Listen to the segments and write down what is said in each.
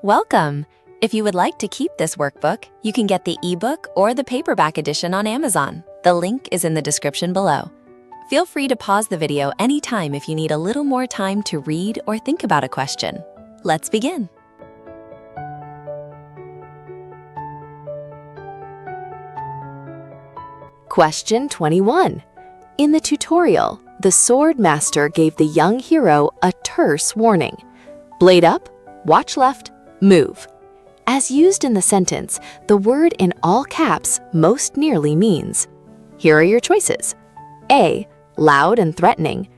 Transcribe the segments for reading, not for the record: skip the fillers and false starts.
Welcome! If you would like to keep this workbook, you can get the ebook or the paperback edition on Amazon. The link is in the description below. Feel free to pause the video anytime if you need a little more time to read or think about a question. Let's begin. Question 21. In the tutorial, the sword master gave the young hero a terse warning. Blade up, watch left, move. As used in the sentence, the word in all caps most nearly means. Here are your choices. A. Loud and threatening.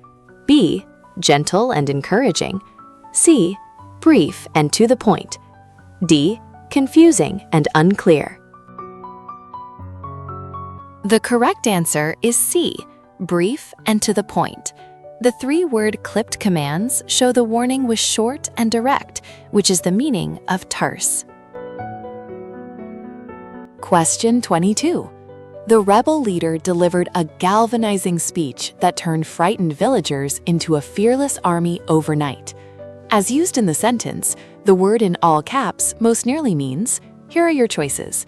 B. Gentle and encouraging. C. Brief and to the point. D. Confusing and unclear. The correct answer is C, brief and to the point. The three-word clipped commands show the warning was short and direct, which is the meaning of terse. Question 22. The rebel leader delivered a galvanizing speech that turned frightened villagers into a fearless army overnight. As used in the sentence, the word in all caps most nearly means, here are your choices.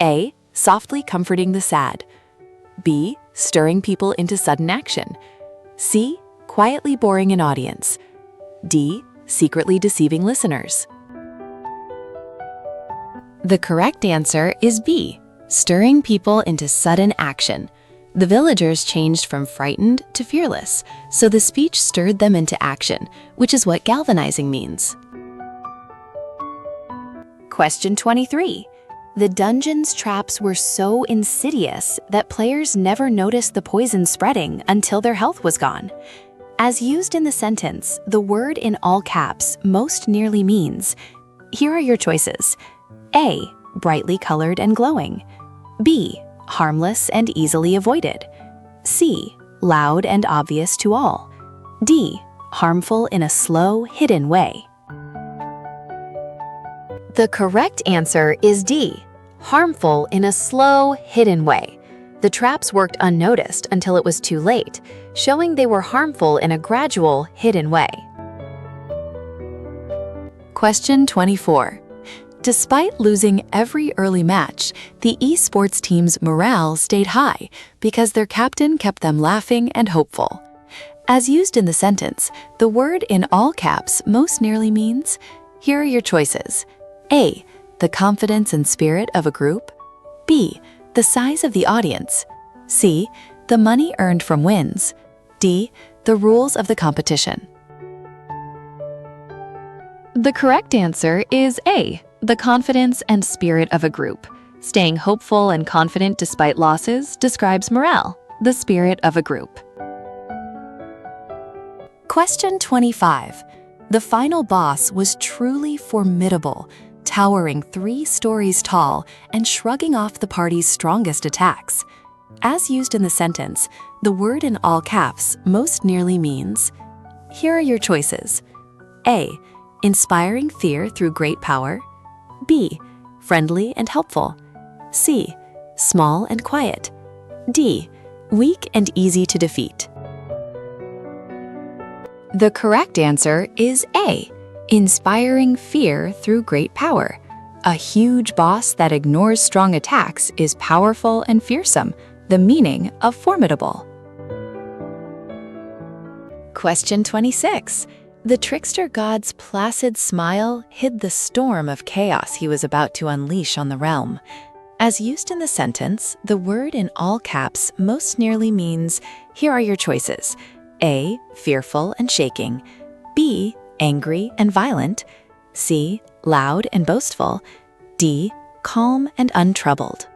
A. Softly comforting the sad. B. Stirring people into sudden action. C. Quietly boring an audience. D. Secretly deceiving listeners. The correct answer is B. Stirring people into sudden action. The villagers changed from frightened to fearless, so the speech stirred them into action, which is what galvanizing means. Question 23. The dungeon's traps were so insidious that players never noticed the poison spreading until their health was gone. As used in the sentence, the word in all caps most nearly means, here are your choices. A. Brightly colored and glowing. B. Harmless and easily avoided. C. Loud and obvious to all. D. Harmful in a slow, hidden way. The correct answer is D. Harmful in a slow, hidden way. The traps worked unnoticed until it was too late, showing they were harmful in a gradual, hidden way. Question 24. Despite losing every early match, the esports team's morale stayed high because their captain kept them laughing and hopeful. As used in the sentence, the word in all caps most nearly means, here are your choices. A. The confidence and spirit of a group. B. The size of the audience. C. The money earned from wins. D. The rules of the competition. The correct answer is A. The confidence and spirit of a group. Staying hopeful and confident despite losses describes morale, the spirit of a group. Question 25. The final boss was truly formidable, towering 3 stories tall and shrugging off the party's strongest attacks. As used in the sentence, the word in all caps most nearly means, here are your choices. A. Inspiring fear through great power. B. Friendly and helpful. C. Small and quiet. D. Weak and easy to defeat. The correct answer is A. Inspiring fear through great power. A huge boss that ignores strong attacks is powerful and fearsome, the meaning of formidable. Question 26. The trickster god's placid smile hid the storm of chaos he was about to unleash on the realm. As used in the sentence, the word in all caps most nearly means, here are your choices. A. Fearful and shaking. B. Angry and violent. C. Loud and boastful. D. Calm and untroubled.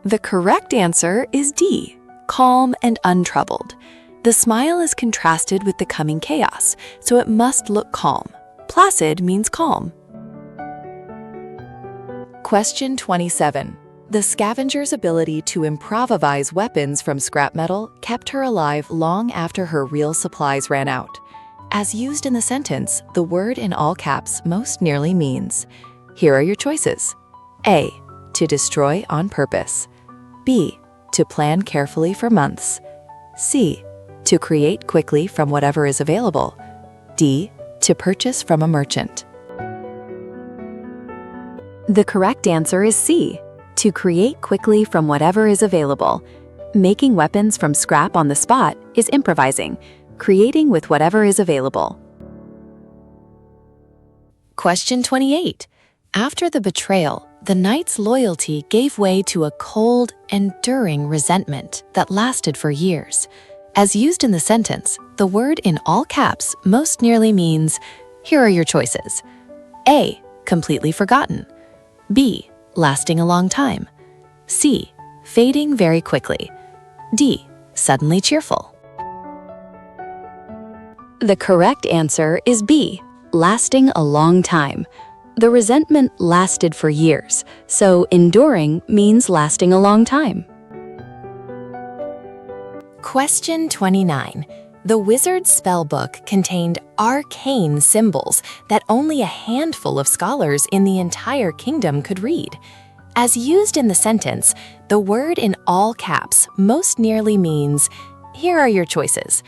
The correct answer is D. Calm and untroubled. The smile is contrasted with the coming chaos, so it must look calm. Placid means calm. Question 27. The scavenger's ability to improvise weapons from scrap metal kept her alive long after her real supplies ran out. As used in the sentence, the word in all caps most nearly means, here are your choices. A. To destroy on purpose. B. To plan carefully for months. C. To create quickly from whatever is available. D. to purchase from a merchant. The correct answer is C, to create quickly from whatever is available. Making weapons from scrap on the spot is improvising, creating with whatever is available. Question 28. After the betrayal, the knight's loyalty gave way to a cold, enduring resentment that lasted for years. As used in the sentence, the word in all caps most nearly means, here are your choices. A, completely forgotten. B, lasting a long time. C, fading very quickly. D, suddenly cheerful. The correct answer is B, lasting a long time. The resentment lasted for years, so enduring means lasting a long time. Question 29. The wizard's spellbook contained arcane symbols that only a handful of scholars in the entire kingdom could read. As used in the sentence, the word in all caps most nearly means, here are your choices.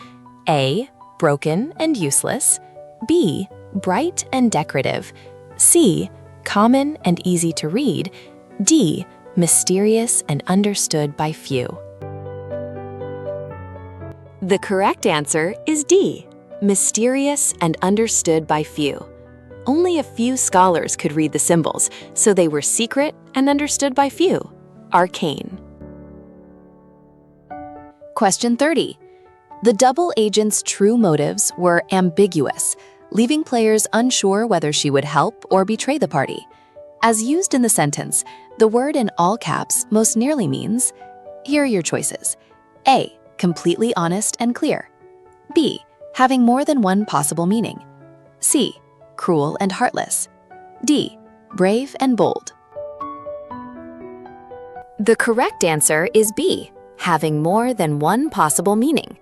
A, broken and useless. B, bright and decorative. C, common and easy to read. D, mysterious and understood by few. The correct answer is D, mysterious and understood by few. Only a few scholars could read the symbols, so they were secret and understood by few. Arcane. Question 30. The double agent's true motives were ambiguous, leaving players unsure whether she would help or betray the party. As used in the sentence, the word in all caps most nearly means, here are your choices. A, completely honest and clear. B, having more than one possible meaning. C, cruel and heartless. D, brave and bold. The correct answer is B, having more than one possible meaning.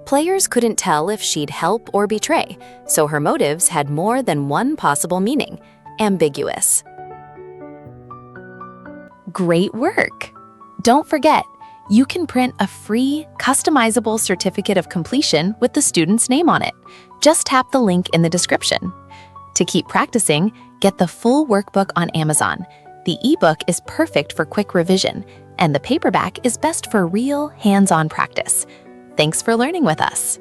Players couldn't tell if she'd help or betray, so her motives had more than one possible meaning, ambiguous. Great work! Don't forget, you can print a free, customizable certificate of completion with the student's name on it. Just tap the link in the description. To keep practicing, get the full workbook on Amazon. The ebook is perfect for quick revision, and the paperback is best for real, hands-on practice. Thanks for learning with us.